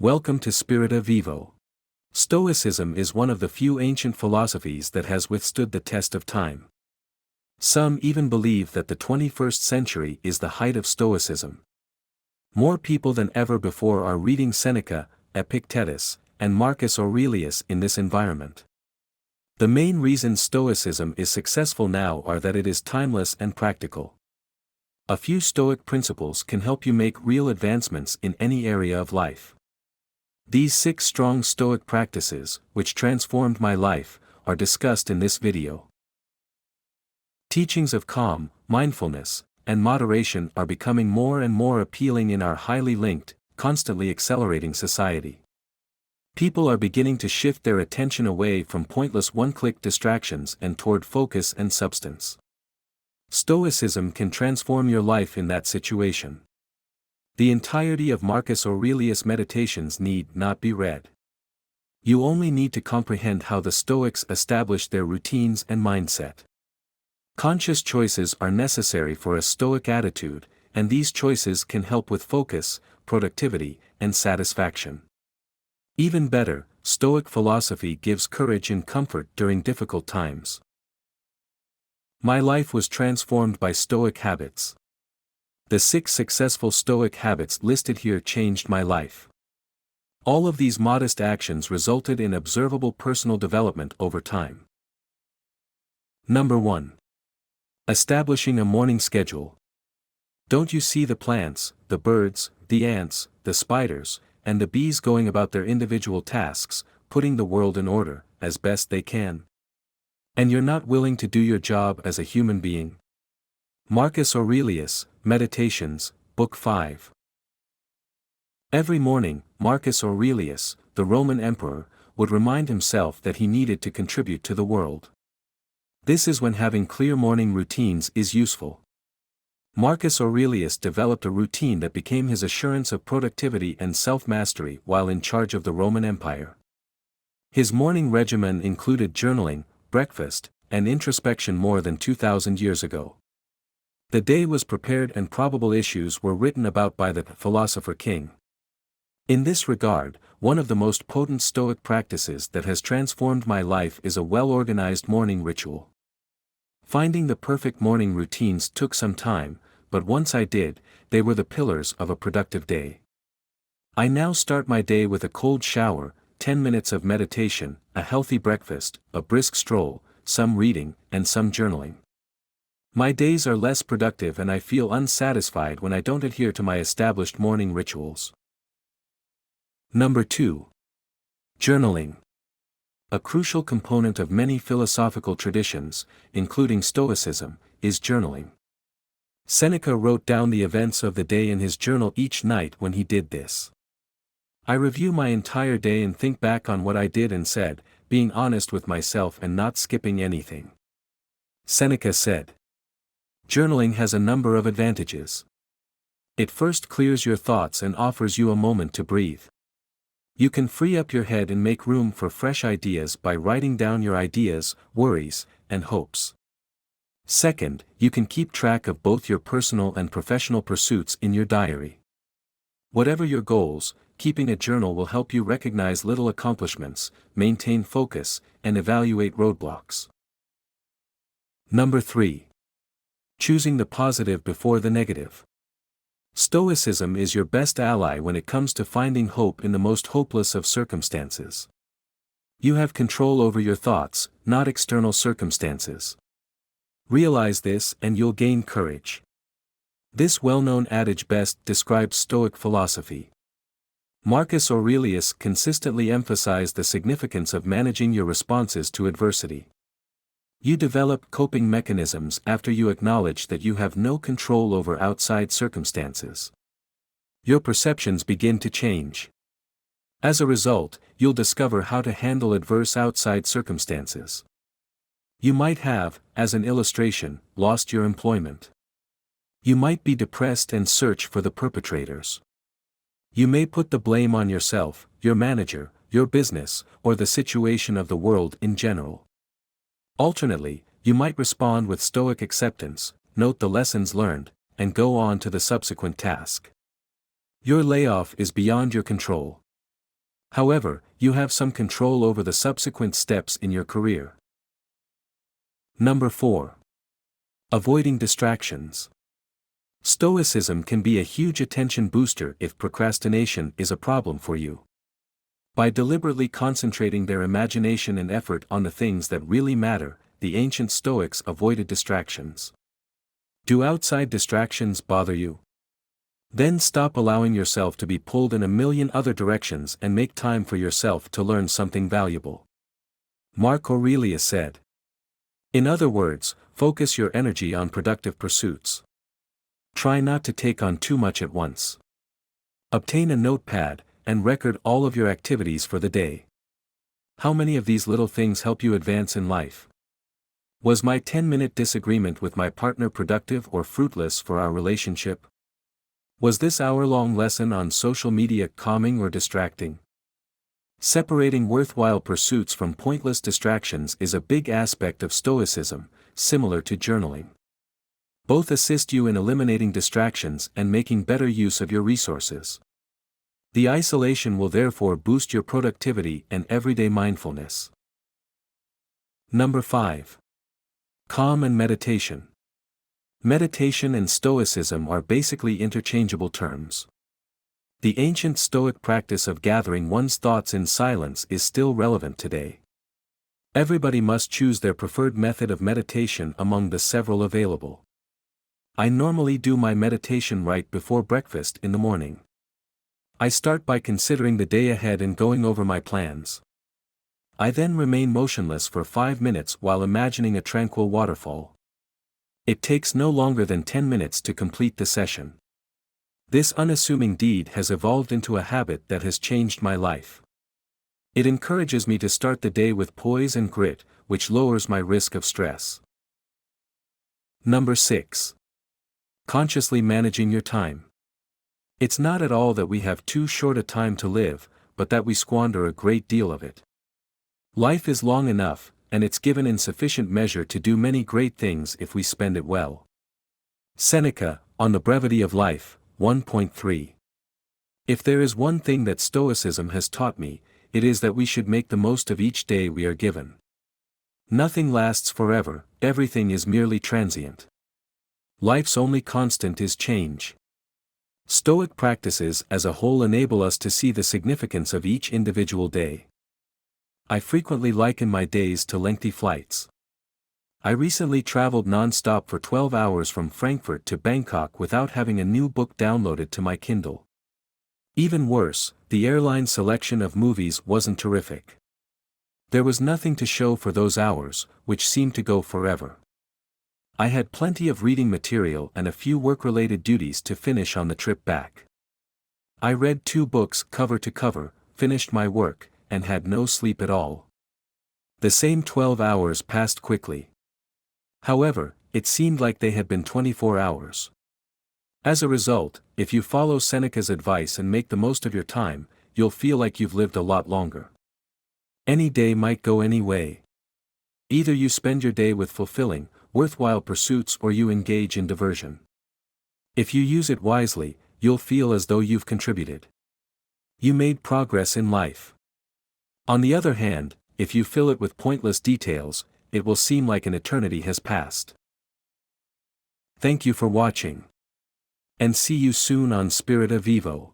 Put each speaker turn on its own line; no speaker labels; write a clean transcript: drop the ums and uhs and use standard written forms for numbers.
Welcome to Spirita Vivo. Stoicism is one of the few ancient philosophies that has withstood the test of time. Some even believe that the 21st century is the height of Stoicism. More people than ever before are reading Seneca, Epictetus, and Marcus Aurelius in this environment. The main reasons Stoicism is successful now are that it is timeless and practical. A few Stoic principles can help you make real advancements in any area of life. These 6 strong Stoic practices, which transformed my life, are discussed in this video. Teachings of calm, mindfulness, and moderation are becoming more and more appealing in our highly linked, constantly accelerating society. People are beginning to shift their attention away from pointless one-click distractions and toward focus and substance. Stoicism can transform your life in that situation. The entirety of Marcus Aurelius' Meditations need not be read. You only need to comprehend how the Stoics established their routines and mindset. Conscious choices are necessary for a Stoic attitude, and these choices can help with focus, productivity, and satisfaction. Even better, Stoic philosophy gives courage and comfort during difficult times. My life was transformed by Stoic habits. The 6 successful Stoic habits listed here changed my life. All of these modest actions resulted in observable personal development over time. Number 1. Establishing a morning schedule. Don't you see the plants, the birds, the ants, the spiders, and the bees going about their individual tasks, putting the world in order, as best they can? And you're not willing to do your job as a human being? Marcus Aurelius, Meditations, Book 5. Every morning, Marcus Aurelius, the Roman emperor, would remind himself that he needed to contribute to the world. This is when having clear morning routines is useful. Marcus Aurelius developed a routine that became his assurance of productivity and self-mastery while in charge of the Roman Empire. His morning regimen included journaling, breakfast, and introspection more than 2,000 years ago. The day was prepared and probable issues were written about by the philosopher king. In this regard, one of the most potent Stoic practices that has transformed my life is a well-organized morning ritual. Finding the perfect morning routines took some time, but once I did, they were the pillars of a productive day. I now start my day with a cold shower, 10 minutes of meditation, a healthy breakfast, a brisk stroll, some reading, and some journaling. My days are less productive and I feel unsatisfied when I don't adhere to my established morning rituals. Number 2. Journaling. A crucial component of many philosophical traditions, including Stoicism, is journaling. Seneca wrote down the events of the day in his journal each night when he did this. I review my entire day and think back on what I did and said, being honest with myself and not skipping anything. Seneca said. Journaling has a number of advantages. It first clears your thoughts and offers you a moment to breathe. You can free up your head and make room for fresh ideas by writing down your ideas, worries, and hopes. Second, you can keep track of both your personal and professional pursuits in your diary. Whatever your goals, keeping a journal will help you recognize little accomplishments, maintain focus, and evaluate roadblocks. Number 3. Choosing the positive before the negative. Stoicism is your best ally when it comes to finding hope in the most hopeless of circumstances. You have control over your thoughts, not external circumstances. Realize this and you'll gain courage. This well-known adage best describes Stoic philosophy. Marcus Aurelius consistently emphasized the significance of managing your responses to adversity. You develop coping mechanisms after you acknowledge that you have no control over outside circumstances. Your perceptions begin to change. As a result, you'll discover how to handle adverse outside circumstances. You might have, as an illustration, lost your employment. You might be depressed and search for the perpetrators. You may put the blame on yourself, your manager, your business, or the situation of the world in general. Alternately, you might respond with Stoic acceptance, note the lessons learned, and go on to the subsequent task. Your layoff is beyond your control. However, you have some control over the subsequent steps in your career. Number 4. Avoiding distractions. Stoicism can be a huge attention booster if procrastination is a problem for you. By deliberately concentrating their imagination and effort on the things that really matter, the ancient Stoics avoided distractions. Do outside distractions bother you? Then stop allowing yourself to be pulled in a million other directions and make time for yourself to learn something valuable. Marcus Aurelius said. In other words, focus your energy on productive pursuits. Try not to take on too much at once. Obtain a notepad and record all of your activities for the day. How many of these little things help you advance in life? Was my 10-minute disagreement with my partner productive or fruitless for our relationship? Was this hour-long lesson on social media calming or distracting? Separating worthwhile pursuits from pointless distractions is a big aspect of Stoicism, similar to journaling. Both assist you in eliminating distractions and making better use of your resources. The isolation will therefore boost your productivity and everyday mindfulness. Number 5. Calm and meditation. Meditation and Stoicism are basically interchangeable terms. The ancient Stoic practice of gathering one's thoughts in silence is still relevant today. Everybody must choose their preferred method of meditation among the several available. I normally do my meditation right before breakfast in the morning. I start by considering the day ahead and going over my plans. I then remain motionless for 5 minutes while imagining a tranquil waterfall. It takes no longer than 10 minutes to complete the session. This unassuming deed has evolved into a habit that has changed my life. It encourages me to start the day with poise and grit, which lowers my risk of stress. Number 6. Consciously managing your time. It's not at all that we have too short a time to live, but that we squander a great deal of it. Life is long enough, and it's given in sufficient measure to do many great things if we spend it well. Seneca, On the Brevity of Life, 1.3. If there is one thing that Stoicism has taught me, it is that we should make the most of each day we are given. Nothing lasts forever, everything is merely transient. Life's only constant is change. Stoic practices as a whole enable us to see the significance of each individual day. I frequently liken my days to lengthy flights. I recently traveled non-stop for 12 hours from Frankfurt to Bangkok without having a new book downloaded to my Kindle. Even worse, the airline selection of movies wasn't terrific. There was nothing to show for those hours, which seemed to go forever. I had plenty of reading material and a few work-related duties to finish on the trip back. I read 2 books cover to cover, finished my work, and had no sleep at all. The same 12 hours passed quickly. However, it seemed like they had been 24 hours. As a result, if you follow Seneca's advice and make the most of your time, you'll feel like you've lived a lot longer. Any day might go any way. Either you spend your day with fulfilling, worthwhile pursuits or you engage in diversion. If you use it wisely, you'll feel as though you've contributed. You made progress in life. On the other hand, if you fill it with pointless details, it will seem like an eternity has passed. Thank you for watching. And see you soon on Spirita Vivo.